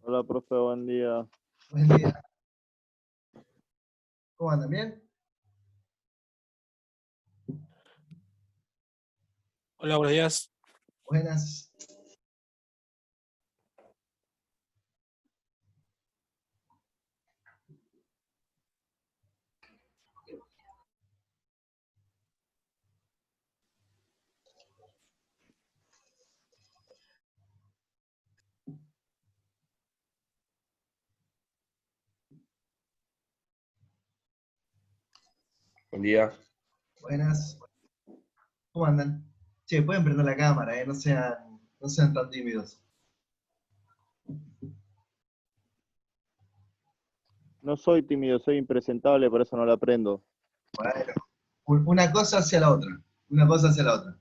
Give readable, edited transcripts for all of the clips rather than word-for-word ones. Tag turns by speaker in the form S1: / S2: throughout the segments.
S1: Hola, profe, buen día.
S2: Buen día. ¿Cómo andan? ¿Bien?
S3: Hola, buenos días.
S2: Buenas.
S4: Buen día.
S2: Buenas. ¿Cómo andan? Che, pueden prender la cámara, no sean tan tímidos.
S1: No soy tímido, soy impresentable, por eso no la aprendo.
S2: Bueno, una cosa hacia la otra. Una cosa hacia la otra.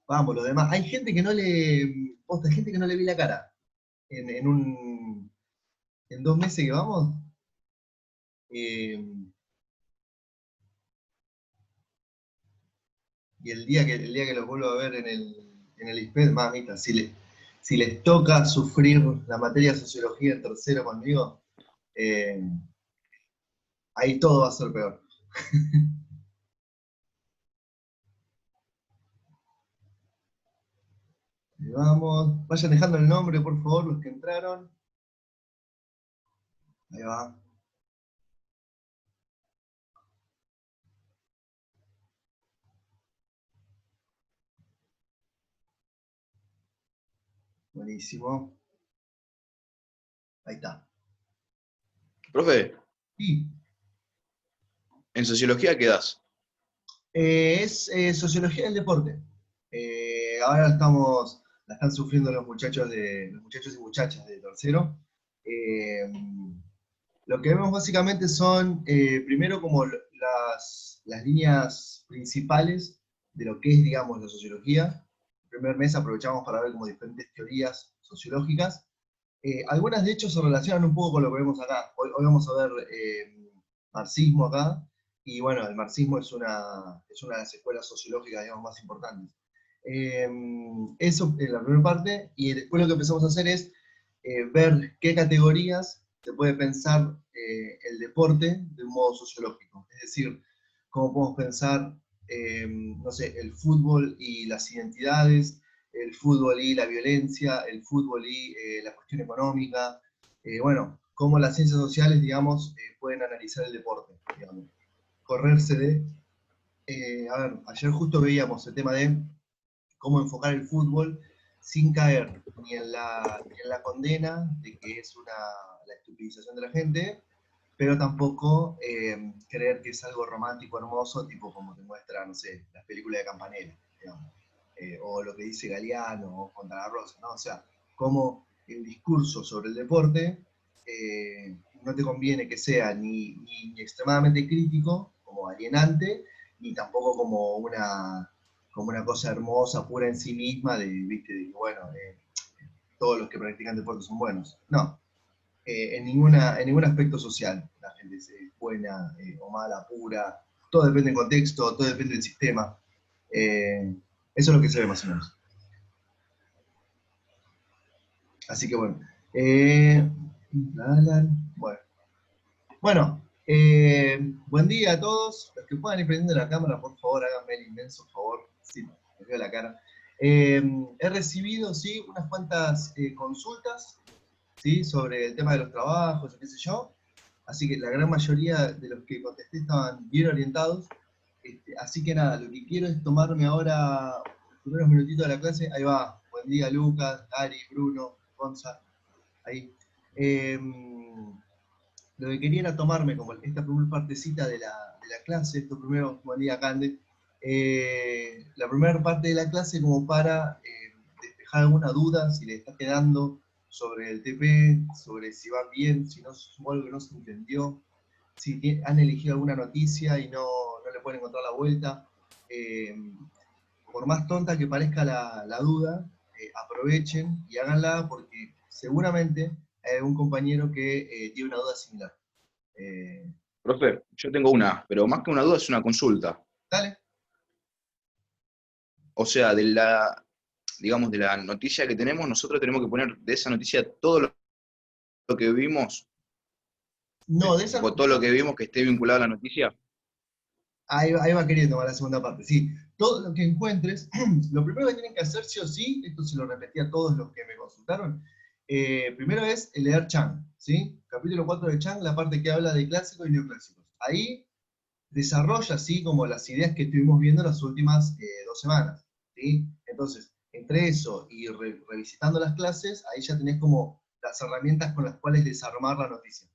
S2: Vamos, lo demás. Hay gente que no le. Posta, hay gente que no le vi la cara. En 2 meses que vamos. eh, y el día que los vuelvo a ver en el ISPED, mamita, si les toca sufrir la materia de sociología en tercero conmigo, eh, ahí todo va a ser peor. Ahí vamos. Vayan dejando el nombre, por favor, los que entraron. Ahí va. Buenísimo. Ahí está.
S4: Profe,
S2: Y
S4: ¿en sociología qué das?
S2: es sociología del deporte. Ahora la están sufriendo los muchachos y muchachas de tercero. Eh, lo que vemos básicamente son, primero, como las líneas principales de lo que es, digamos, la sociología. El primer mes aprovechamos para ver como diferentes teorías sociológicas. Algunas, de hecho, se relacionan un poco con lo que vemos acá. Hoy vamos a ver marxismo acá, y bueno, el marxismo es una de las escuelas sociológicas, digamos, más importantes. Eso en la primera parte, y después lo que empezamos a hacer es ver qué categorías se puede pensar el deporte de un modo sociológico. Es decir, cómo podemos pensar, no sé, el fútbol y las identidades, el fútbol y la violencia, el fútbol y la cuestión económica. Bueno, cómo las ciencias sociales, digamos, pueden analizar el deporte, digamos. Correrse de... a ver, ayer justo veíamos el tema de cómo enfocar el fútbol sin caer ni en la condena de que es la estupidización de la gente, pero tampoco creer que es algo romántico, hermoso, tipo como te muestra, no sé, las películas de Campanella, digamos. O lo que dice Galeano o Fontana Rosa, ¿no? O sea, como el discurso sobre el deporte no te conviene que sea ni extremadamente crítico, como alienante, ni tampoco como una cosa hermosa, pura en sí misma, ¿viste? De que, bueno, todos los que practican deporte son buenos. No, en ningún aspecto social la gente es buena o mala, pura. Todo depende del contexto, todo depende del sistema. Eso es lo que se ve más o menos. Así que bueno. Bueno. Bueno, buen día a todos. Los que puedan ir prendiendo la cámara, por favor, háganme el inmenso favor. Sí, les veo la cara. He recibido, sí, unas cuantas consultas, ¿sí? Sobre el tema de los trabajos, qué sé yo. Así que la gran mayoría de los que contesté estaban bien orientados. Así que nada, lo que quiero es tomarme ahora los primeros minutitos de la clase. Ahí va. Buen día, Lucas, Ari, Bruno, Gonza. Ahí. Lo que quería era tomarme como esta primera partecita de la clase, esto primero, buen día, Cande, la primera parte de la clase como para despejar alguna duda, si le está quedando sobre el TP, sobre si va bien, si no sumó algo que no se entendió, si han elegido alguna noticia y no le pueden encontrar la vuelta. Eh, por más tonta que parezca la duda, aprovechen y háganla porque seguramente hay algún compañero que tiene una duda similar.
S4: Profe, yo tengo una, pero más que una duda es una consulta.
S2: Dale.
S4: O sea, digamos, de la noticia que tenemos, nosotros tenemos que poner de esa noticia todo lo que vimos,
S2: No, de esa
S4: tipo, todo lo que vimos que esté vinculado a la noticia.
S2: ahí va queriendo, va la segunda parte. Sí, todo lo que encuentres, lo primero que tienen que hacer sí o sí, esto se lo repetí a todos los que me consultaron, primero es leer Chang, ¿sí? Capítulo 4 de Chang, la parte que habla de clásicos y neoclásicos. Ahí desarrolla así como las ideas que estuvimos viendo las últimas 2 semanas, ¿sí? Entonces, entre eso y revisitando las clases, ahí ya tenés como las herramientas con las cuales desarmar la noticia.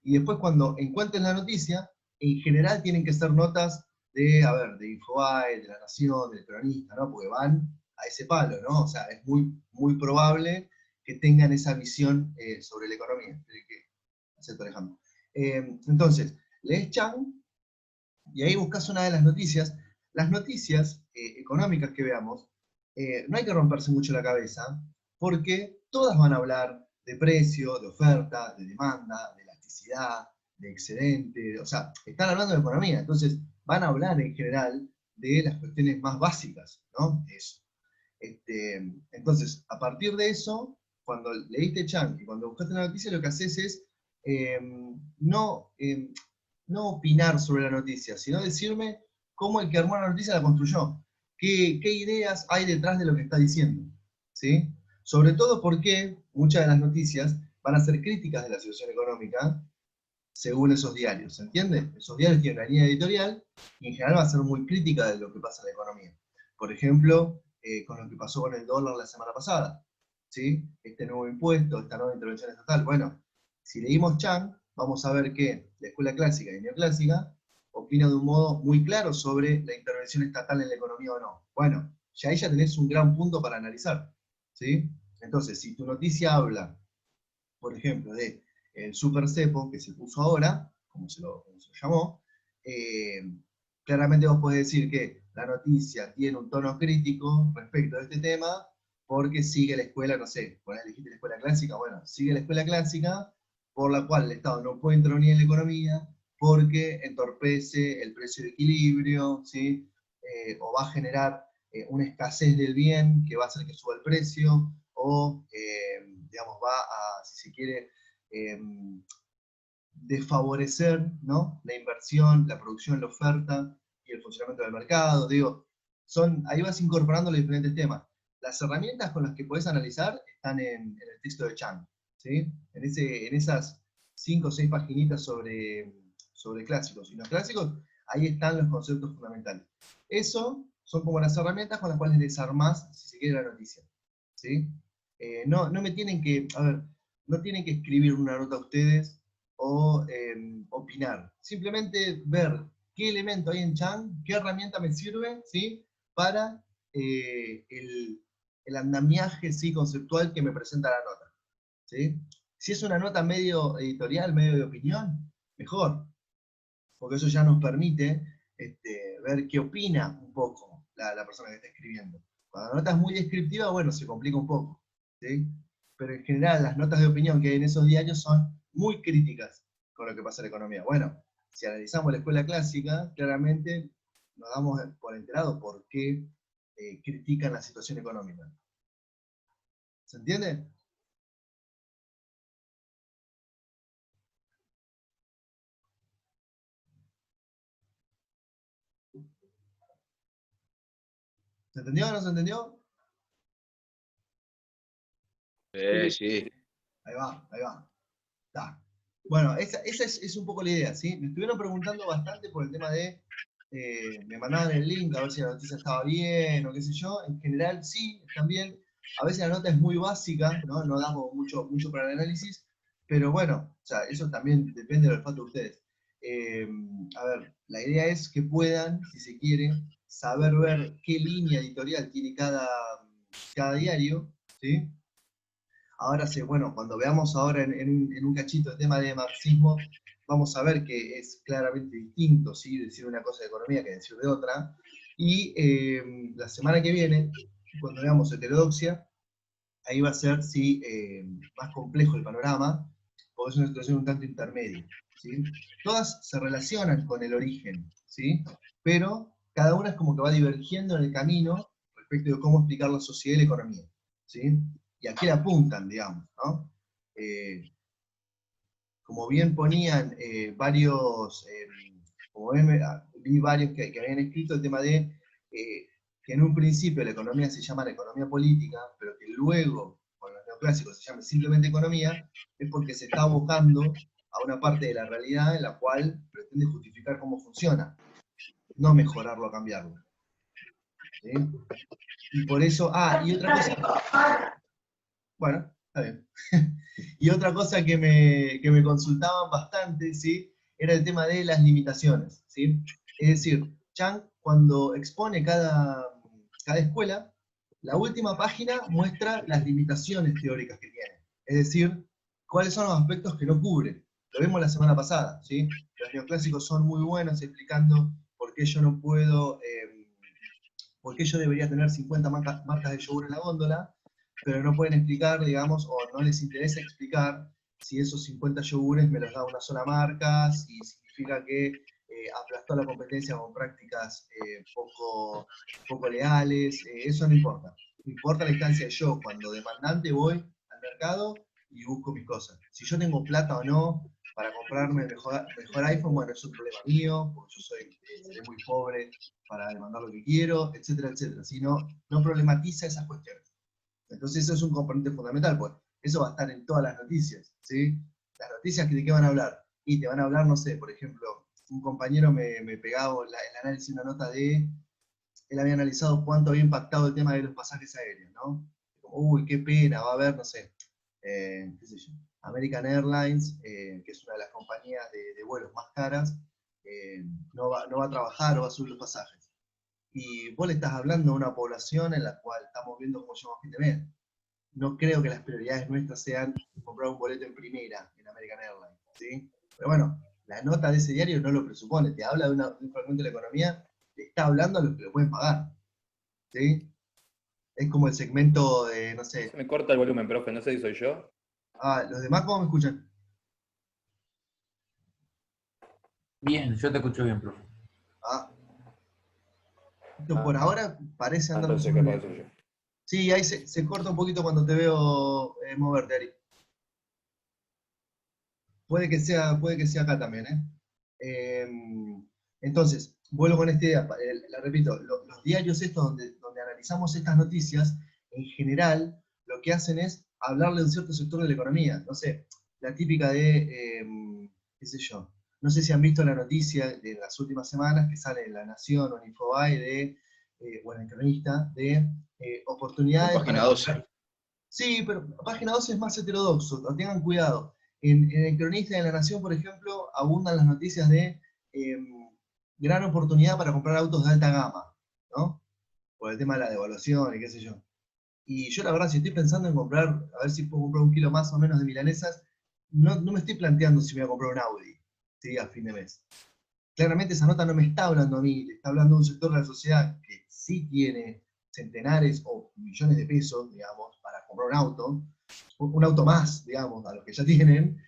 S2: Y después cuando encuentren la noticia, en general tienen que ser notas de, a ver, de Infobae, de La Nación, del Cronista, ¿no? Porque van a ese palo, ¿no? O sea, es muy, muy probable que tengan esa visión sobre la economía. Acepto, Alejandro. Entonces, lees Chang, y ahí buscas una de las noticias. Las noticias económicas que veamos, no hay que romperse mucho la cabeza, porque todas van a hablar de precio, de oferta, de demanda, de elasticidad, de excedente, o sea, están hablando de economía, entonces van a hablar en general de las cuestiones más básicas, ¿no? Eso. Entonces, a partir de eso, cuando leíste Chang y cuando buscaste la noticia, lo que haces es no, no opinar sobre la noticia, sino decirme cómo el que armó la noticia la construyó, qué ideas hay detrás de lo que está diciendo, ¿sí? Sobre todo porque muchas de las noticias van a ser críticas de la situación económica según esos diarios, ¿se entiende? Esos diarios tienen una línea editorial y en general va a ser muy crítica de lo que pasa en la economía. Por ejemplo, con lo que pasó con el dólar la semana pasada, ¿sí? Este nuevo impuesto, esta nueva intervención estatal. Bueno, si leímos Chang, vamos a ver que la escuela clásica y neoclásica opina de un modo muy claro sobre la intervención estatal en la economía o no. Bueno, ya ahí ya tenés un gran punto para analizar, ¿sí? Entonces, si tu noticia habla, por ejemplo, de el super cepo que se puso ahora, como se lo llamó, claramente vos podés decir que la noticia tiene un tono crítico respecto a este tema, porque sigue la escuela, no sé, por ahí elegiste la escuela clásica, bueno, sigue la escuela clásica, por la cual el Estado no puede intervenir en la economía, porque entorpece el precio de equilibrio, ¿sí? O va a generar una escasez del bien que va a hacer que suba el precio, o, digamos, va a, si se quiere, desfavorecer, ¿no? La inversión, la producción, la oferta y el funcionamiento del mercado. Digo, ahí vas incorporando los diferentes temas. Las herramientas con las que podés analizar están en el texto de Chang, ¿sí? En esas 5 o 6 paginitas sobre clásicos y no clásicos, ahí están los conceptos fundamentales. Eso son como las herramientas con las cuales desarmás, si se quiere, la noticia, ¿sí? No me tienen que, a ver, no tienen que escribir una nota a ustedes o opinar. Simplemente ver qué elemento hay en Chang, qué herramienta me sirve, ¿sí? Para el andamiaje, ¿sí? Conceptual que me presenta la nota, ¿sí? Si es una nota medio editorial, medio de opinión, mejor, porque eso ya nos permite ver qué opina un poco la persona que está escribiendo. Cuando la nota es muy descriptiva, bueno, se complica un poco, ¿sí? Pero en general las notas de opinión que hay en esos diarios son muy críticas con lo que pasa en la economía. Bueno, si analizamos la escuela clásica, claramente nos damos por enterado por qué critican la situación económica. ¿Se entiende? ¿Se entendió o no se entendió?
S4: Sí.
S2: Ahí va, ahí va. Está. Bueno, esa es un poco la idea, ¿sí? Me estuvieron preguntando bastante por el tema de, me mandaban el link a ver si la noticia estaba bien o qué sé yo. En general sí, están bien. A veces la nota es muy básica, ¿no? No damos mucho para el análisis, pero bueno, o sea, eso también depende del olfato de ustedes. A ver, la idea es que puedan, si se quiere, saber ver qué línea editorial tiene cada diario, ¿sí? Ahora sí, bueno, cuando veamos ahora en un cachito el tema de marxismo, vamos a ver que es claramente distinto, ¿sí? Decir una cosa de economía que decir de otra. Y la semana que viene, cuando veamos heterodoxia, ahí va a ser, sí, más complejo el panorama, porque es una situación un tanto intermedia, ¿sí? Todas se relacionan con el origen, ¿sí? Pero cada una es como que va divergiendo en el camino respecto de cómo explicar la sociedad y la economía, ¿sí? Y a qué le apuntan, digamos, ¿no? Como bien ponían varios, como ven, vi varios que habían escrito el tema de que en un principio la economía se llama la economía política, pero que luego, con los neoclásicos, se llama simplemente economía, es porque se está abocando a una parte de la realidad en la cual pretende justificar cómo funciona, no mejorarlo o cambiarlo. ¿Sí? Y por eso, y otra cosa, bueno, está bien. Y otra cosa que me consultaban bastante, ¿sí? Era el tema de las limitaciones, ¿sí? Es decir, Chang, cuando expone cada escuela, la última página muestra las limitaciones teóricas que tiene. Es decir, cuáles son los aspectos que no cubre. Lo vimos la semana pasada, ¿sí? Los neoclásicos son muy buenos explicando por qué yo no puedo, por qué yo debería tener 50 marcas de yogur en la góndola, pero no pueden explicar, digamos, o no les interesa explicar si esos 50 yogures me los da una sola marca, si significa que aplastó la competencia con prácticas poco leales, eso no importa. Importa la instancia de yo, cuando demandante voy al mercado y busco mis cosas. Si yo tengo plata o no para comprarme el mejor iPhone, bueno, es un problema mío, porque yo seré muy pobre para demandar lo que quiero, etcétera, etcétera. Si no problematiza esas cuestiones. Entonces eso es un componente fundamental, pues eso va a estar en todas las noticias, ¿sí? Las noticias de qué van a hablar. Y te van a hablar, no sé, por ejemplo, un compañero me pegaba el análisis de una nota él había analizado cuánto había impactado el tema de los pasajes aéreos, ¿no? Como, uy, qué pena, va a haber, no sé, qué sé yo, American Airlines, que es una de las compañías de vuelos más caras, no va a trabajar o va a subir los pasajes. Y vos le estás hablando a una población en la cual estamos viendo cómo llegamos a fin de mes. No creo que las prioridades nuestras sean comprar un boleto en primera en American Airlines, ¿sí? Pero bueno, la nota de ese diario no lo presupone, te habla de un fragmento de la economía, te está hablando a los que lo pueden pagar, ¿sí? Es como el segmento de, no sé,
S5: Se me corta el volumen, profe, no sé si soy yo.
S2: los demás cómo me escuchan.
S6: Bien, yo te escucho bien, profe.
S2: Esto por ahora parece andar
S5: Entonces
S2: muy
S5: capaz
S2: bien.
S5: soy yo.
S2: Sí, ahí se corta un poquito cuando te veo moverte, Ari. Puede que sea acá también, ¿eh? Entonces, vuelvo con esta idea, la repito, los diarios estos donde analizamos estas noticias, en general, lo que hacen es hablarle de un cierto sector de la economía. No sé, la típica de, qué sé yo, no sé si han visto la noticia de las últimas semanas que sale en La Nación o en Infobae o en El Cronista, de oportunidades
S4: Página
S2: para
S4: 12.
S2: Sí, pero página 12 es más heterodoxo, tengan cuidado. En el Cronista de la Nación, por ejemplo, abundan las noticias de gran oportunidad para comprar autos de alta gama, ¿no? Por el tema de la devaluación y qué sé yo. Y yo la verdad, si estoy pensando en comprar, a ver si puedo comprar un kilo más o menos de milanesas, no me estoy planteando si me voy a comprar un Audi, ¿sí? A fin de mes. Claramente esa nota no me está hablando a mí, le está hablando a un sector de la sociedad que sí tiene centenares o millones de pesos, digamos, para comprar un auto más, digamos, a los que ya tienen.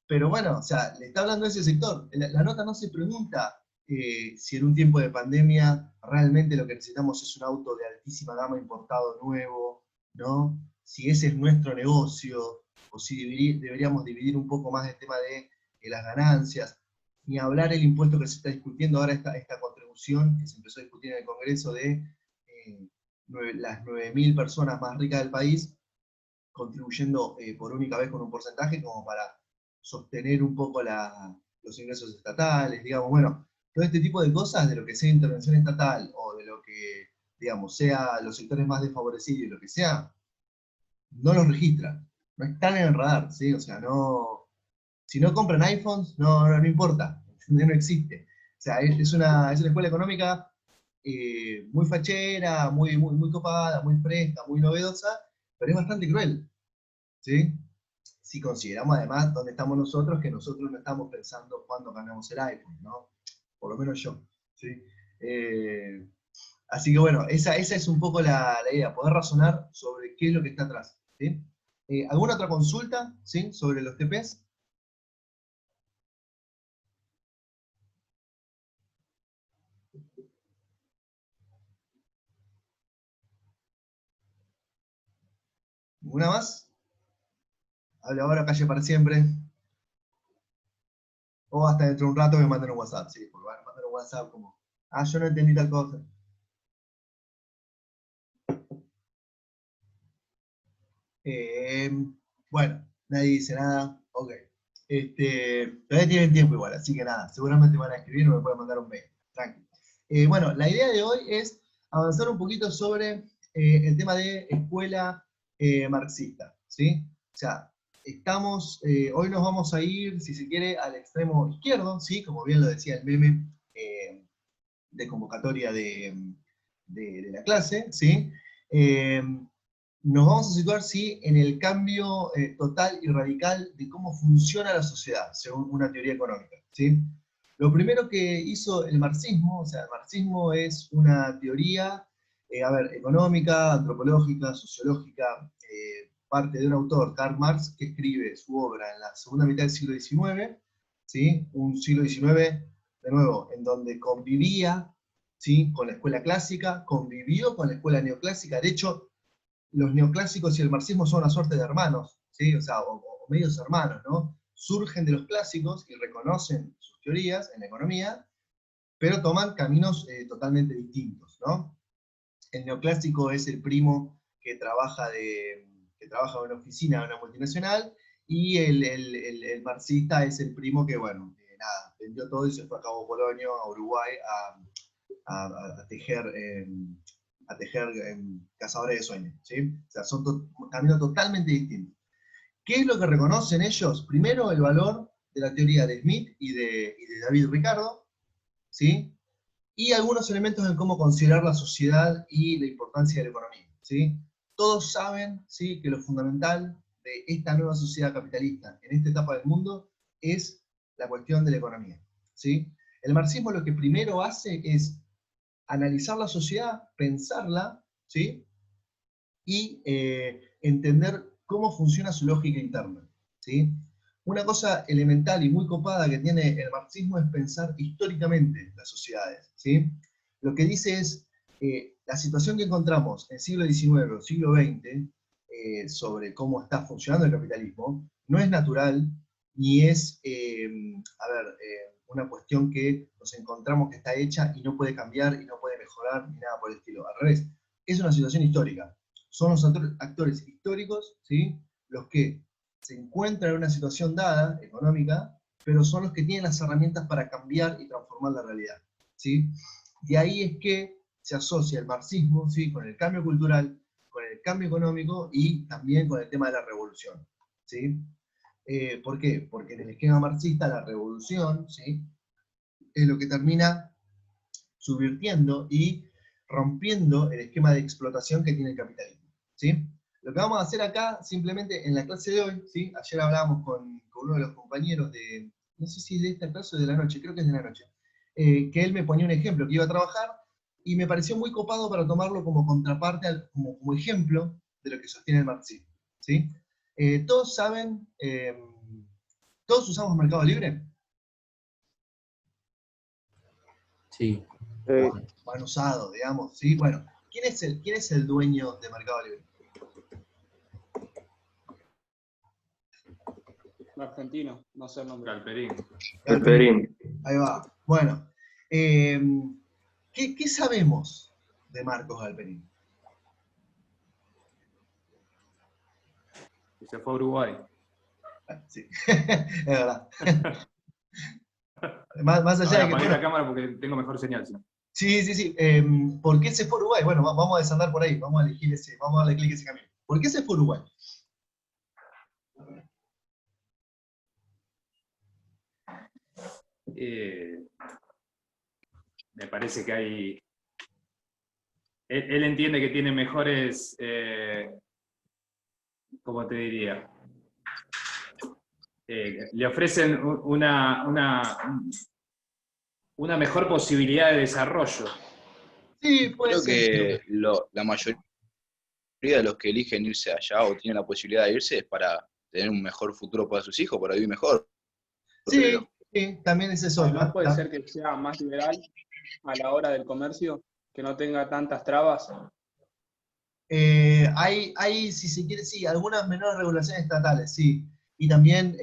S2: Pero bueno, o sea, le está hablando a ese sector. La nota no se pregunta si en un tiempo de pandemia realmente lo que necesitamos es un auto de altísima gama importado nuevo, ¿no? Si ese es nuestro negocio, o si deberíamos dividir un poco más el tema de las ganancias, ni hablar el impuesto que se está discutiendo ahora, esta contribución que se empezó a discutir en el Congreso de las 9.000 personas más ricas del país, contribuyendo por única vez con un porcentaje como para sostener un poco los ingresos estatales, digamos, bueno, todo este tipo de cosas, de lo que sea intervención estatal o de lo que, digamos, sea los sectores más desfavorecidos y lo que sea, no los registran, no están en el radar, ¿sí? O sea, no, si no compran iPhones, no importa, no existe. O sea, es una escuela económica muy fachera, muy copada, muy fresca, muy novedosa, pero es bastante cruel, ¿sí? Si consideramos además dónde estamos nosotros, que nosotros no estamos pensando cuándo ganamos el iPhone, ¿no? Por lo menos yo, ¿sí? Así que bueno, esa es un poco la idea, poder razonar sobre qué es lo que está atrás, ¿sí? ¿Alguna otra consulta, ¿sí? Sobre los TPs? ¿Una más? Hable ahora, calle para siempre. O hasta dentro de un rato me manden un WhatsApp, sí, porque van a mandar un WhatsApp como, yo no entendí tal cosa. Bueno, nadie dice nada, ok. Todavía tienen tiempo igual, así que nada, seguramente van a escribir o me pueden mandar un mail, tranquilo. Bueno, la idea de hoy es avanzar un poquito sobre el tema de escuela marxista, ¿sí? O sea, hoy nos vamos a ir, si se quiere, al extremo izquierdo, ¿sí? Como bien lo decía el meme de convocatoria de la clase, ¿sí? Nos vamos a situar, sí, en el cambio total y radical de cómo funciona la sociedad, según una teoría económica, ¿sí? Lo primero que hizo el marxismo, o sea, el marxismo es una teoría, económica, antropológica, sociológica, parte de un autor, Karl Marx, que escribe su obra en la segunda mitad del siglo XIX, ¿sí? Un siglo XIX, de nuevo, en donde convivía, ¿sí? Con la escuela clásica, convivió con la escuela neoclásica. De hecho, los neoclásicos y el marxismo son una suerte de hermanos, ¿sí? O sea, o medios hermanos, ¿no? Surgen de los clásicos y reconocen sus teorías en la economía, pero toman caminos totalmente distintos, ¿no? El neoclásico es el primo que trabaja en una oficina de una multinacional, y el marxista es el primo que, bueno, nada, vendió todo y se fue a Cabo Polonio, a Uruguay, a tejer cazadores de sueños, ¿sí? O sea, son caminos totalmente distintos. ¿Qué es lo que reconocen ellos? Primero, el valor de la teoría de Smith y de David Ricardo, ¿sí? Y algunos elementos en cómo considerar la sociedad y la importancia de la economía, ¿sí? Todos saben, ¿sí?, que lo fundamental de esta nueva sociedad capitalista en esta etapa del mundo es la cuestión de la economía, ¿sí? El marxismo lo que primero hace es analizar la sociedad, pensarla, ¿sí? Y entender cómo funciona su lógica interna, ¿sí? Una cosa elemental y muy copada que tiene el marxismo es pensar históricamente las sociedades, ¿sí? Lo que dice es, la situación que encontramos en el siglo XIX o siglo XX, sobre cómo está funcionando el capitalismo, no es natural, ni es, una cuestión que nos encontramos que está hecha y no puede cambiar y no puede mejorar ni nada por el estilo. Al revés, es una situación histórica. Son los actores históricos, ¿sí?, los que se encuentran en una situación dada, económica, pero son los que tienen las herramientas para cambiar y transformar la realidad, ¿sí? Y ahí es que se asocia el marxismo, ¿sí?, con el cambio cultural, con el cambio económico y también con el tema de la revolución, ¿sí? ¿Por qué? Porque en el esquema marxista la revolución, ¿sí?, es lo que termina subvirtiendo y rompiendo el esquema de explotación que tiene el capitalismo, ¿sí? Lo que vamos a hacer acá, simplemente en la clase de hoy, ¿sí? Ayer hablábamos con uno de los compañeros de, no sé si de esta clase o de la noche, creo que es de la noche, que él me ponía un ejemplo, que iba a trabajar, y me pareció muy copado para tomarlo como contraparte, como ejemplo de lo que sostiene el marxismo, ¿sí? Todos saben, ¿todos usamos Mercado Libre?
S6: Sí.
S2: O han usado, digamos, ¿sí? Bueno, ¿quién es el dueño de Mercado Libre?
S7: Un argentino, no sé el nombre.
S5: Galperín.
S2: Ahí va. Bueno, ¿qué sabemos de Marcos Galperín?
S5: Y se fue a Uruguay.
S2: Sí, es verdad. Más allá de que...
S5: Apagué la
S2: Bueno,
S5: cámara porque tengo mejor señal.
S2: sí. ¿Por qué se fue a Uruguay? Bueno, vamos a desandar por ahí, vamos a darle clic a ese camino. ¿Por qué se fue a Uruguay?
S5: Me parece que hay... Él entiende que tiene mejores... ¿cómo te diría? Le ofrecen una mejor posibilidad de desarrollo.
S2: Sí, puede
S4: Creo
S2: ser.
S4: que la mayoría de los que eligen irse allá o tienen la posibilidad de irse es para tener un mejor futuro para sus hijos, para vivir mejor.
S2: Sí, también es eso.
S7: Además puede ser que sea más liberal a la hora del comercio, que no tenga tantas trabas.
S2: Hay, si se quiere, sí, algunas menores regulaciones estatales, sí. Y también,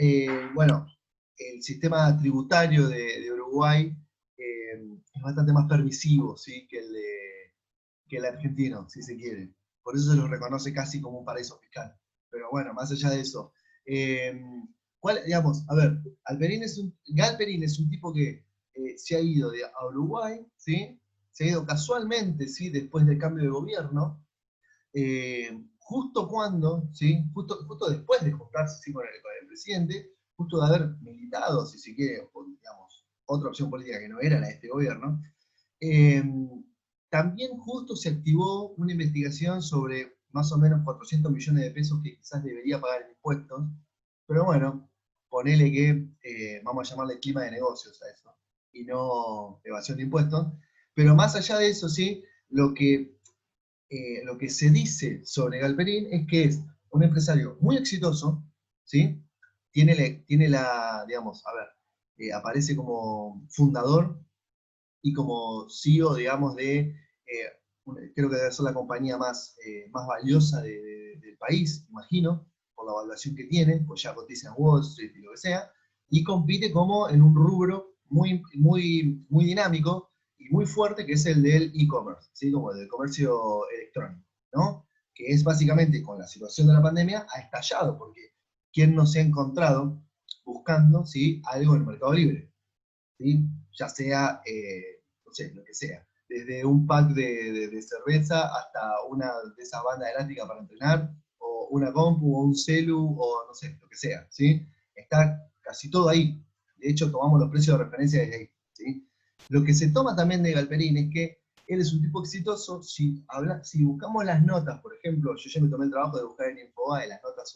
S2: bueno, el sistema tributario de Uruguay es bastante más permisivo, ¿sí? Que el argentino, si se quiere. Por eso se lo reconoce casi como un paraíso fiscal. Pero bueno, más allá de eso. Digamos, a ver, Galperín es un tipo que se ha ido a Uruguay, ¿sí? Se ha ido casualmente, ¿sí? Después del cambio de gobierno, justo cuando, ¿sí? Justo después de juntarse, ¿sí? con el presidente, justo de haber militado, si se quiere, digamos, otra opción política que no era la de este gobierno, también justo se activó una investigación sobre más o menos 400 millones de pesos que quizás debería pagar en impuestos, pero bueno, ponele que vamos a llamarle clima de negocios a eso, y no evasión de impuestos, pero más allá de eso, sí, lo que se dice sobre Galperín es que es un empresario muy exitoso, ¿sí? Tiene la digamos, a ver, aparece como fundador y como CEO, digamos, creo que debe ser la compañía más valiosa del país, imagino, por la evaluación que tiene, pues ya cotiza en Wall Street y lo que sea, y compite como en un rubro muy dinámico y muy fuerte, que es el del e-commerce, ¿sí? Como el del comercio electrónico, ¿no? Que es básicamente, con la situación de la pandemia, ha estallado, porque ¿quién no se ha encontrado buscando, ¿sí? algo en el Mercado Libre? ¿Sí? Ya sea, no sé, lo que sea, desde un pack de cerveza hasta una de esas bandas elásticas para entrenar, o una compu, o un celu, o no sé, lo que sea, ¿sí? Está casi todo ahí. De hecho, tomamos los precios de referencia desde ahí, ¿sí? Lo que se toma también de Galperín es que él es un tipo exitoso. Si buscamos las notas, por ejemplo, yo ya me tomé el trabajo de buscar en Infobae las notas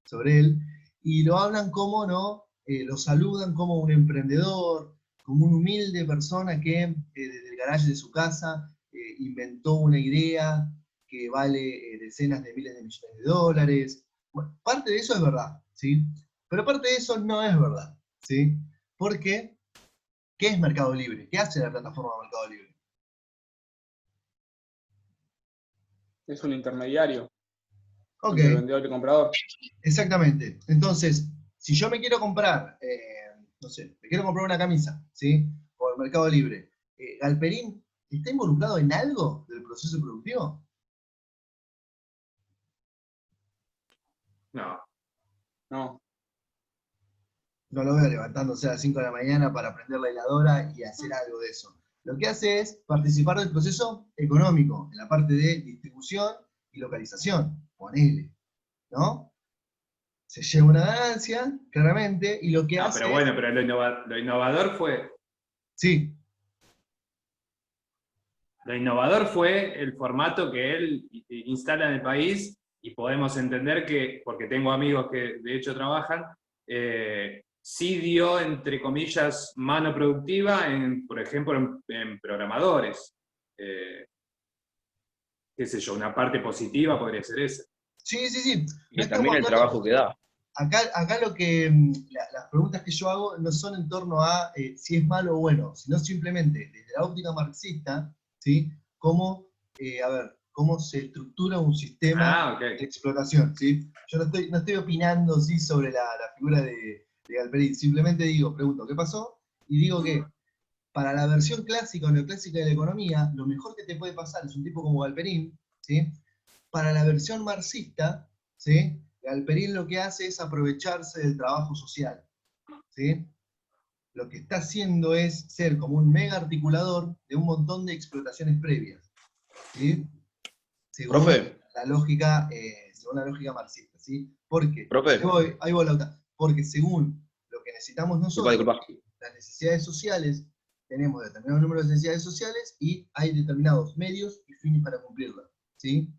S2: sobre él, y lo hablan como, ¿no? Lo saludan como un emprendedor, como una humilde persona que desde el garaje de su casa inventó una idea que vale decenas de miles de millones de dólares. Bueno, parte de eso es verdad, ¿sí? Pero parte de eso no es verdad, ¿sí? Porque, ¿qué es Mercado Libre? ¿Qué hace la plataforma Mercado Libre?
S7: Es un intermediario
S2: Ok,
S7: entre el vendedor y el comprador.
S2: exactamente. Entonces, si yo me quiero comprar, no sé, me quiero comprar una camisa, ¿sí? Por Mercado Libre, ¿Galperín está involucrado en algo del proceso productivo?
S5: No.
S7: No.
S2: No lo veo levantándose a las 5 de la mañana para prender la heladora y hacer algo de eso. Lo que hace es participar del proceso económico, en la parte de distribución y localización, ponele, ¿no? Se lleva una ganancia, claramente, y lo que
S5: No,
S2: hace
S5: pero bueno, pero lo innovador fue.
S2: Sí,
S5: Lo innovador fue el formato que él instala en el país, y podemos entender que, porque tengo amigos que de hecho trabajan, sí dio, entre comillas, mano productiva, por ejemplo, en programadores. Qué sé yo, una parte positiva podría ser esa.
S2: sí. No
S4: Y
S2: estamos
S4: también el
S2: hablando.
S4: trabajo que da.
S2: Acá lo que, las preguntas que yo hago no son en torno a si es malo o bueno, sino simplemente desde la óptica marxista, ¿sí? Cómo, cómo se estructura un sistema
S5: Ok.
S2: de explotación, ¿sí? Yo no estoy opinando, ¿sí? sobre la figura de Galperín, simplemente pregunto qué pasó, y digo que para la versión clásica o neoclásica de la economía, lo mejor que te puede pasar es un tipo como Galperín, ¿sí? Para la versión marxista, ¿sí? Galperín lo que hace es aprovecharse del trabajo social, ¿sí? Lo que está haciendo es ser como un mega articulador de un montón de explotaciones previas, ¿sí? Según
S4: Profe,
S2: la lógica, marxista, ¿sí? Porque,
S4: profe,
S2: ahí voy, Lauta, porque según lo que necesitamos nosotros,
S4: disculpa.
S2: las necesidades sociales, tenemos determinado número de necesidades sociales y hay determinados medios y fines para cumplirlas, ¿sí?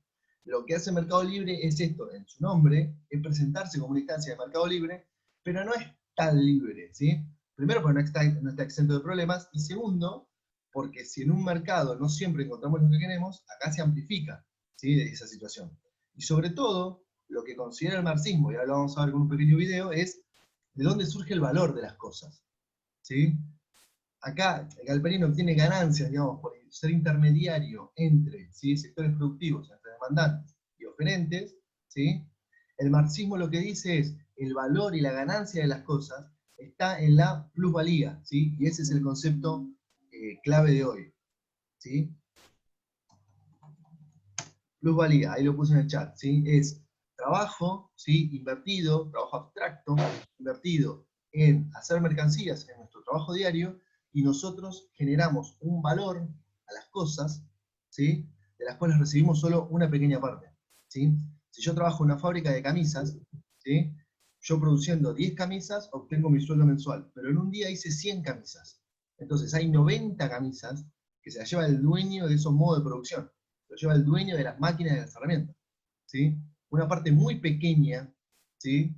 S2: Lo que hace Mercado Libre es esto, en su nombre, es presentarse como una instancia de Mercado Libre, pero no es tan libre, ¿sí? Primero, porque no está exento de problemas, y segundo, porque si en un mercado no siempre encontramos lo que queremos, acá se amplifica, ¿sí? De esa situación. Y sobre todo, lo que considera el marxismo, y ahora lo vamos a ver con un pequeño video, es de dónde surge el valor de las cosas, ¿sí? Acá Galperín obtiene ganancias, digamos, ser intermediario entre, ¿sí?, sectores productivos, entre demandantes y oferentes, ¿sí? El marxismo lo que dice es el valor y la ganancia de las cosas está en la plusvalía, ¿sí? Y ese es el concepto clave de hoy, ¿sí? Plusvalía, ahí lo puse en el chat, ¿sí? Es trabajo, ¿sí?, invertido, trabajo abstracto, invertido en hacer mercancías en nuestro trabajo diario, y nosotros generamos un valor a las cosas, ¿sí?, de las cuales recibimos solo una pequeña parte, ¿sí? Si yo trabajo en una fábrica de camisas, ¿sí?, yo produciendo 10 camisas obtengo mi sueldo mensual, pero en un día hice 100 camisas. Entonces hay 90 camisas que se las lleva el dueño de esos modos de producción, lo lleva el dueño de las máquinas y de las herramientas, ¿sí? Una parte muy pequeña, ¿sí?,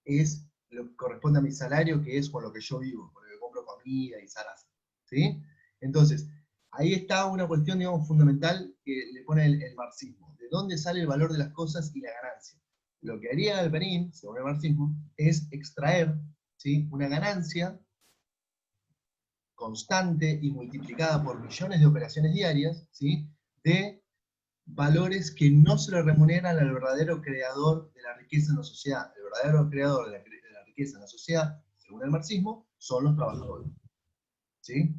S2: es lo que corresponde a mi salario, que es con lo que yo vivo, con lo que compro comida y zaraza, ¿sí? Entonces, ahí está una cuestión, digamos, fundamental que le pone el marxismo. ¿De dónde sale el valor de las cosas y la ganancia? Lo que haría Galperín, según el marxismo, es extraer, ¿sí?, una ganancia constante y multiplicada por millones de operaciones diarias, ¿sí?, de valores que no se le remuneran al verdadero creador de la riqueza en la sociedad. El verdadero creador de la riqueza en la sociedad, según el marxismo, son los trabajadores, ¿sí?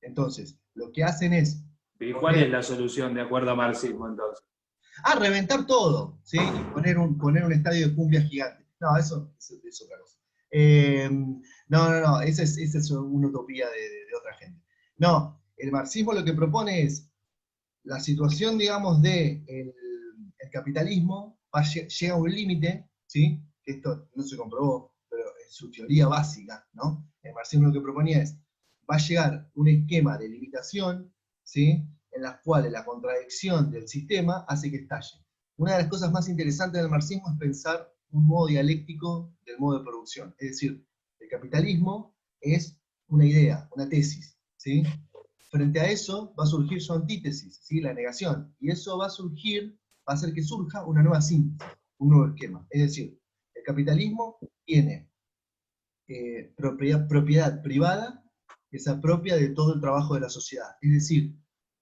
S2: Entonces, lo que hacen es...
S5: ¿Y cuál es la solución de acuerdo a marxismo entonces?
S2: Reventar todo, ¿sí? Y poner un estadio de cumbia gigante. No, eso es otra cosa. No, esa es una utopía de otra gente. No, el marxismo lo que propone es la situación, digamos, de el capitalismo llega a un límite, ¿sí?, que esto no se comprobó, pero es su teoría básica, ¿no? El marxismo lo que proponía es, va a llegar un esquema de limitación, ¿sí?, en las cuales la contradicción del sistema hace que estalle. Una de las cosas más interesantes del marxismo es pensar un modo dialéctico del modo de producción. Es decir, el capitalismo es una idea, una tesis, ¿sí? Frente a eso va a surgir su antítesis, ¿sí?, la negación. Y eso va a hacer que surja una nueva síntesis, un nuevo esquema. Es decir, el capitalismo tiene propiedad privada que se apropia de todo el trabajo de la sociedad. Es decir,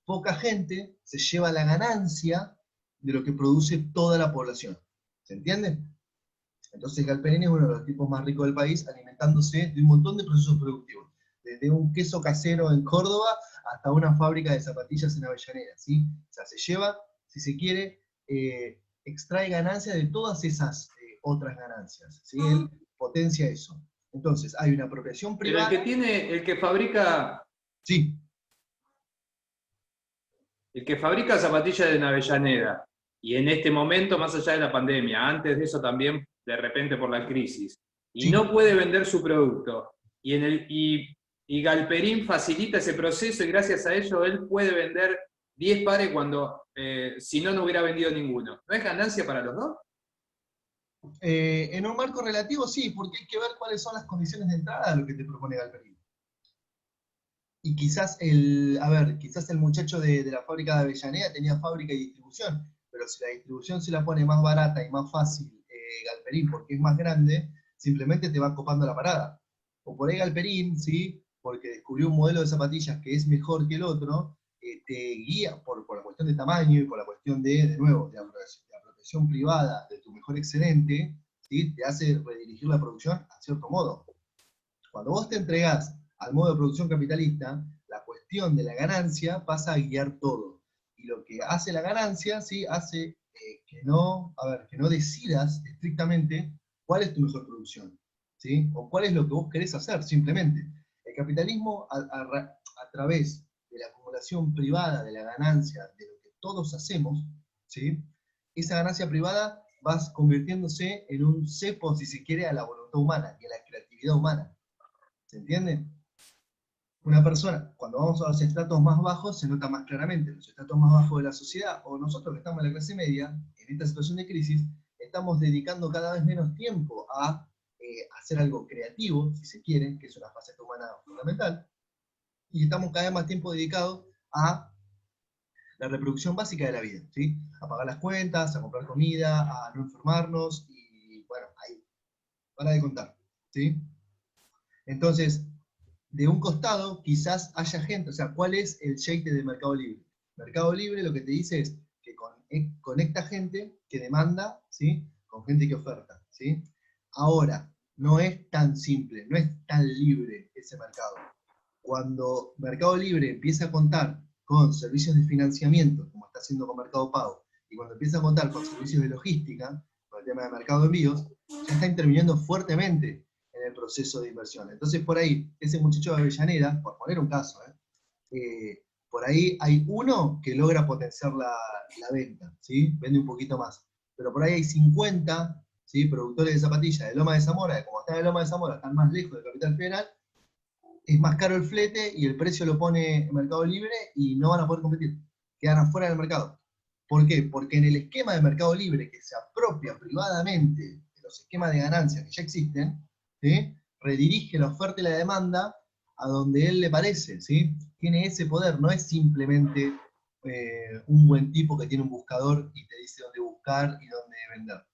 S2: poca gente se lleva la ganancia de lo que produce toda la población. ¿Se entiende? Entonces Galperín es uno de los tipos más ricos del país, alimentándose de un montón de procesos productivos. Desde un queso casero en Córdoba hasta una fábrica de zapatillas en Avellaneda, ¿sí? O sea, se lleva, si se quiere, extrae ganancias de todas esas otras ganancias, ¿sí? Él potencia eso. Entonces, hay una apropiación
S5: Pero
S2: privada.
S5: el que fabrica
S2: Sí.
S5: El que fabrica zapatillas de Avellaneda, y en este momento, más allá de la pandemia, antes de eso también, de repente por la crisis, y
S2: Sí.
S5: no puede vender su producto, y Galperín facilita ese proceso, y gracias a ello él puede vender 10 pares cuando, si no, no hubiera vendido ninguno. ¿No es ganancia para los dos?
S2: En un marco relativo sí, porque hay que ver cuáles son las condiciones de entrada de lo que te propone Galperín. Y quizás quizás el muchacho de la fábrica de Avellaneda tenía fábrica y distribución, pero si la distribución se la pone más barata y más fácil Galperín, porque es más grande, simplemente te va copando la parada. O por ahí Galperín, ¿sí?, porque descubrió un modelo de zapatillas que es mejor que el otro, te guía por la cuestión de tamaño y por la cuestión de nuevo, de apropiación privada de tu mejor excedente, ¿sí?, te hace redirigir la producción a cierto modo. Cuando vos te entregás al modo de producción capitalista, la cuestión de la ganancia pasa a guiar todo. Y lo que hace la ganancia, ¿sí?, hace que no decidas estrictamente cuál es tu mejor producción, ¿sí?, o cuál es lo que vos querés hacer, simplemente. El capitalismo, a través de la acumulación privada de la ganancia de lo que todos hacemos, ¿sí?, esa ganancia privada va convirtiéndose en un cepo, si se quiere, a la voluntad humana y a la creatividad humana. ¿Se entiende? Una persona, cuando vamos a los estratos más bajos, se nota más claramente. Los estratos más bajos de la sociedad, o nosotros que estamos en la clase media, en esta situación de crisis, estamos dedicando cada vez menos tiempo a hacer algo creativo, si se quiere, que es una faceta humana fundamental, y estamos cada vez más tiempo dedicados a la reproducción básica de la vida, ¿sí? A pagar las cuentas, a comprar comida, a no enfermarnos, y bueno, ahí, para de contar, ¿sí? Entonces, de un costado quizás haya gente, o sea, ¿cuál es el shake de Mercado Libre? Mercado Libre lo que te dice es que conecta gente que demanda, ¿sí? Con gente que oferta, ¿sí? Ahora, no es tan simple, no es tan libre ese mercado. Cuando Mercado Libre empieza a contar con servicios de financiamiento, como está haciendo con Mercado Pago, y cuando empieza a contar con servicios de logística, con el tema de mercado de envíos, ya está interviniendo fuertemente en el proceso de inversión. Entonces, por ahí, ese muchacho de Avellaneda, por poner un caso, por ahí hay uno que logra potenciar la venta, ¿sí? Vende un poquito más. Pero por ahí hay 50, ¿sí? Productores de zapatillas de Loma de Zamora, que como están en Loma de Zamora, están más lejos de Capital Federal, es más caro el flete y el precio lo pone en Mercado Libre y no van a poder competir. Quedan afuera del mercado. ¿Por qué? Porque en el esquema de Mercado Libre, que se apropia privadamente de los esquemas de ganancia que ya existen, ¿sí? Redirige la oferta y la demanda a donde él le parece, ¿sí? Tiene ese poder, no es simplemente un buen tipo que tiene un buscador y te dice dónde buscar y dónde vender.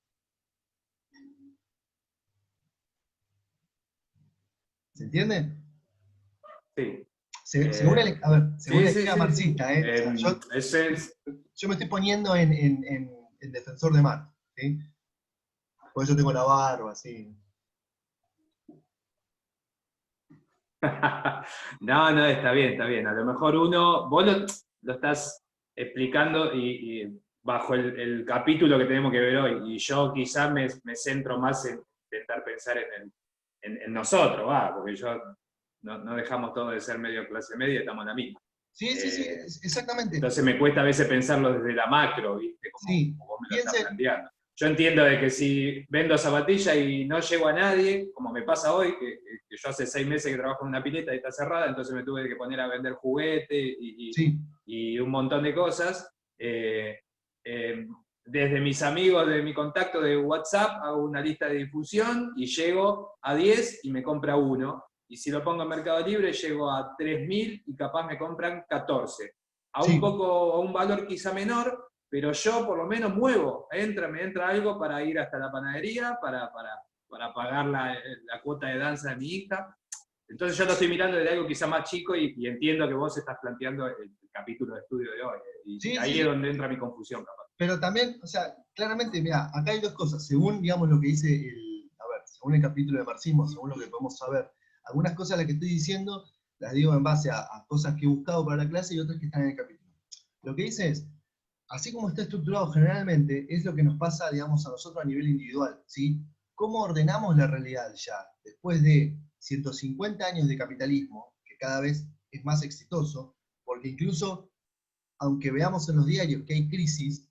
S2: ¿Se entiende?
S5: Sí.
S2: Según el, a ver, según
S5: Sí,
S2: la
S5: sí,
S2: esquema
S5: sí,
S2: marxista,
S5: sí.
S2: o sea,
S5: Ese es-
S2: yo me estoy poniendo en defensor de Marx, ¿sí? Por eso tengo la barba, así.
S5: No, no, está bien, está bien. A lo mejor vos lo estás explicando y bajo el capítulo que tenemos que ver hoy, y yo quizás me centro más en intentar pensar en nosotros, porque yo no dejamos todo de ser medio clase media, estamos en la misma.
S2: Sí, exactamente.
S5: Entonces me cuesta a veces pensarlo desde la macro, ¿viste?
S2: Sí,
S5: Como vos me lo estás
S2: piense,
S5: planteando. Yo entiendo de que si vendo zapatillas y no llego a nadie, como me pasa hoy, que yo hace 6 meses que trabajo en una pileta y está cerrada, entonces me tuve que poner a vender juguetes
S2: sí,
S5: y un montón de cosas. Desde mis amigos, de mi contacto de WhatsApp, hago una lista de difusión y llego a 10 y me compra uno. Y si lo pongo en Mercado Libre, llego a 3.000 y capaz me compran 14. A
S2: sí.
S5: a un valor quizá menor, pero yo por lo menos muevo, me entra algo para ir hasta la panadería, para pagar la cuota de danza de mi hija. Entonces yo lo estoy mirando desde algo quizá más chico y entiendo que vos estás planteando el capítulo de estudio de hoy. Y
S2: Sí,
S5: ahí
S2: sí,
S5: es
S2: sí.
S5: donde entra mi confusión, capaz.
S2: Pero también, o sea, claramente, mira, acá hay dos cosas. Según, digamos, lo que dice según el capítulo de marxismo, según lo que podemos saber, algunas cosas las que estoy diciendo las digo en base a cosas que he buscado para la clase y otras que están en el capítulo. Lo que dice es, así como está estructurado generalmente, es lo que nos pasa, digamos, a nosotros a nivel individual, ¿sí? ¿Cómo ordenamos la realidad ya, después de 150 años de capitalismo, que cada vez es más exitoso, porque incluso, aunque veamos en los diarios que hay crisis,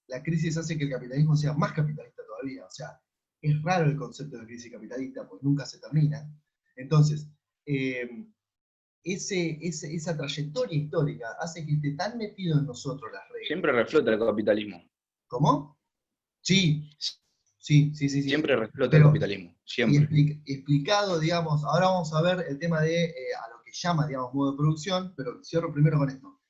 S2: la crisis hace que el capitalismo sea más capitalista todavía, o sea, es raro el concepto de crisis capitalista, porque nunca se termina. Entonces, esa trayectoria histórica hace que esté tan metido en nosotros las reglas.
S4: Siempre reflota el capitalismo.
S2: ¿Cómo? Sí.
S4: Siempre reflota
S2: Pero,
S4: el capitalismo, siempre.
S2: Y explicado, digamos, ahora vamos a ver el tema de a lo que llama, digamos, modo de producción, pero cierro primero con esto.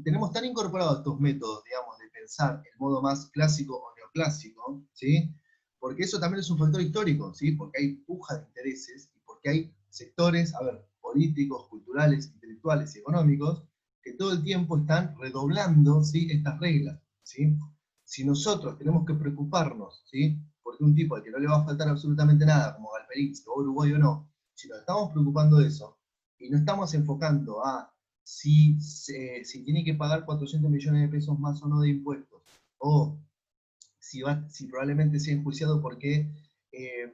S2: Tenemos tan incorporados estos métodos, digamos, de pensar el modo más clásico o neoclásico, ¿sí? Porque eso también es un factor histórico, ¿sí? Porque hay puja de intereses y porque hay sectores, políticos, culturales, intelectuales y económicos que todo el tiempo están redoblando, ¿sí? Estas reglas, ¿sí? Si nosotros tenemos que preocuparnos, ¿sí? Porque un tipo al que no le va a faltar absolutamente nada, como Galperín, si va a Uruguay o no, si nos estamos preocupando de eso, y no estamos enfocando a si tiene que pagar 400 millones de pesos más o no de impuestos, o si probablemente sea enjuiciado porque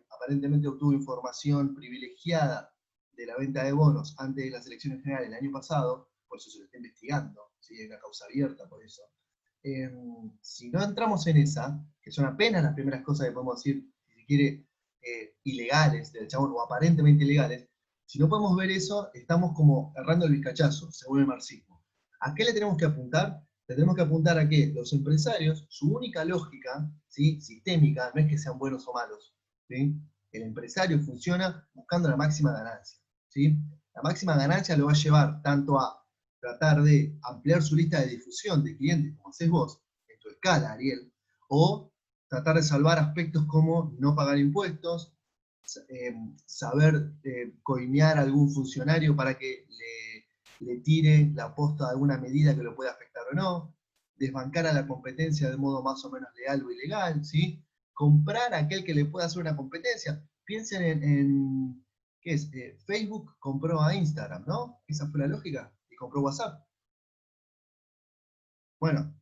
S2: aparentemente obtuvo información privilegiada de la venta de bonos antes de las elecciones generales del año pasado, por eso se lo está investigando, ¿sí? Hay una causa abierta por eso. Si no entramos en esa, que son apenas las primeras cosas que podemos decir, si se quiere, ilegales del chabón, o aparentemente ilegales, si no podemos ver eso, estamos como errando el vizcachazo, según el marxismo. ¿A qué le tenemos que apuntar? Le tenemos que apuntar a que los empresarios, su única lógica, ¿sí? Sistémica, no es que sean buenos o malos, ¿sí? El empresario funciona buscando la máxima ganancia, ¿sí? La máxima ganancia lo va a llevar tanto a tratar de ampliar su lista de difusión de clientes, como haces vos, en tu escala, Ariel, o tratar de salvar aspectos como no pagar impuestos, saber coimear a algún funcionario para que le tire la posta de alguna medida que lo pueda afectar o no, desbancar a la competencia de modo más o menos legal o ilegal, ¿sí? Comprar a aquel que le pueda hacer una competencia. Piensen en ¿qué es? Facebook compró a Instagram, ¿no? Esa fue la lógica, y compró WhatsApp. Bueno,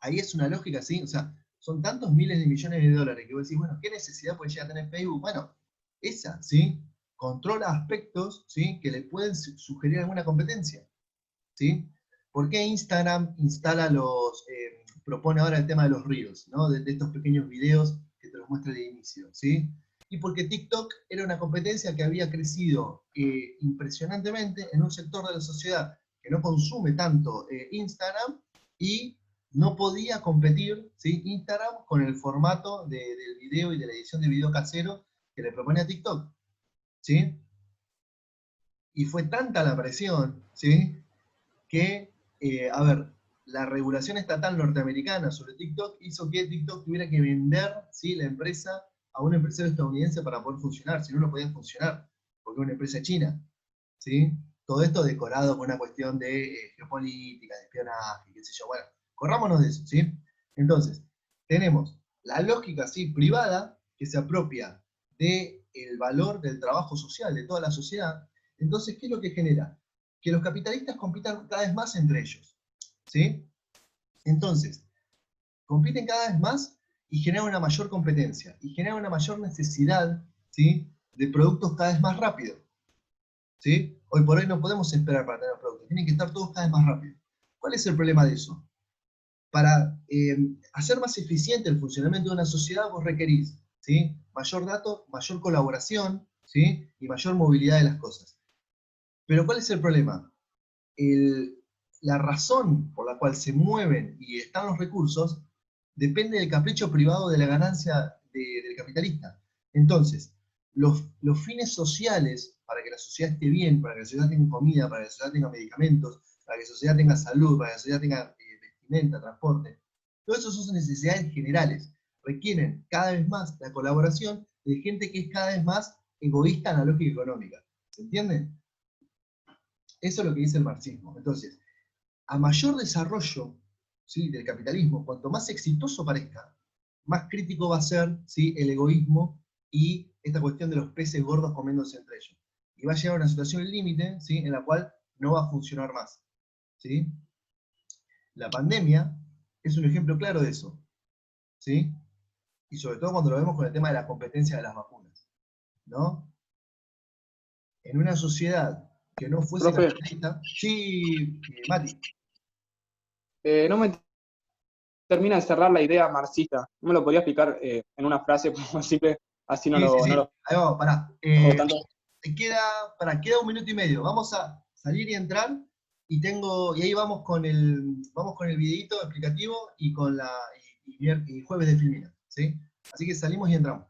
S2: ahí es una lógica, ¿sí? O sea, son tantos miles de millones de dólares que vos decís, bueno, ¿qué necesidad puede llegar a tener Facebook? Bueno, esa, ¿sí? Controla aspectos, ¿sí? Que le pueden sugerir alguna competencia, ¿sí? ¿Por qué Instagram propone ahora el tema de los Reels, ¿no? De estos pequeños videos que te los muestra de inicio, ¿sí? Y porque TikTok era una competencia que había crecido impresionantemente en un sector de la sociedad que no consume tanto Instagram y no podía competir, ¿sí? Instagram con el formato del video y de la edición de video casero que le propone a TikTok, ¿sí? Y fue tanta la presión, ¿sí? Que, a ver, la regulación estatal norteamericana sobre TikTok hizo que TikTok tuviera que vender, ¿sí? La empresa a un empresario estadounidense para poder funcionar, si no, no podían funcionar, porque es una empresa china, ¿sí? Todo esto decorado con una cuestión de geopolítica, de espionaje, qué sé yo, bueno, corrámonos de eso, ¿sí? Entonces, tenemos la lógica, ¿sí? Privada, que se apropia del valor del trabajo social de toda la sociedad. Entonces, ¿qué es lo que genera? Que los capitalistas compitan cada vez más entre ellos, ¿sí? Entonces, compiten cada vez más y generan una mayor competencia, y generan una mayor necesidad, ¿sí? De productos cada vez más rápidos, ¿sí? Hoy por hoy no podemos esperar para tener productos, tienen que estar todos cada vez más rápidos. ¿Cuál es el problema de eso? Para hacer más eficiente el funcionamiento de una sociedad, vos requerís, ¿sí? Mayor dato, mayor colaboración, ¿sí? Y mayor movilidad de las cosas. Pero ¿cuál es el problema? La razón por la cual se mueven y están los recursos depende del capricho privado de la ganancia del capitalista. Entonces, los fines sociales, para que la sociedad esté bien, para que la sociedad tenga comida, para que la sociedad tenga medicamentos, para que la sociedad tenga salud, para que la sociedad tenga vestimenta, transporte, todo eso son necesidades generales. Requieren cada vez más la colaboración de gente que es cada vez más egoísta en la lógica económica. ¿Se entiende? Eso es lo que dice el marxismo. Entonces, a mayor desarrollo, ¿sí? Del capitalismo, cuanto más exitoso parezca, más crítico va a ser, ¿sí? El egoísmo y esta cuestión de los peces gordos comiéndose entre ellos. Y va a llegar a una situación límite, ¿sí? En la cual no va a funcionar más, ¿sí? La pandemia es un ejemplo claro de eso, ¿sí? Y sobre todo cuando lo vemos con el tema de la competencia de las vacunas, ¿no? En una sociedad que no fuese
S7: Profe.
S2: capitalista... Sí, Mati.
S7: No me termina de cerrar la idea marxista. ¿No me lo podría explicar en una frase como simple? Así no
S2: Sí,
S7: lo...
S2: sí, sí.
S7: No lo
S2: Ahí vamos, pará.
S7: juego tanto.
S2: Queda 1 minuto y medio. Vamos a salir y entrar y ahí vamos con el videíto explicativo y con y jueves de filmina, ¿sí? Así que salimos y entramos.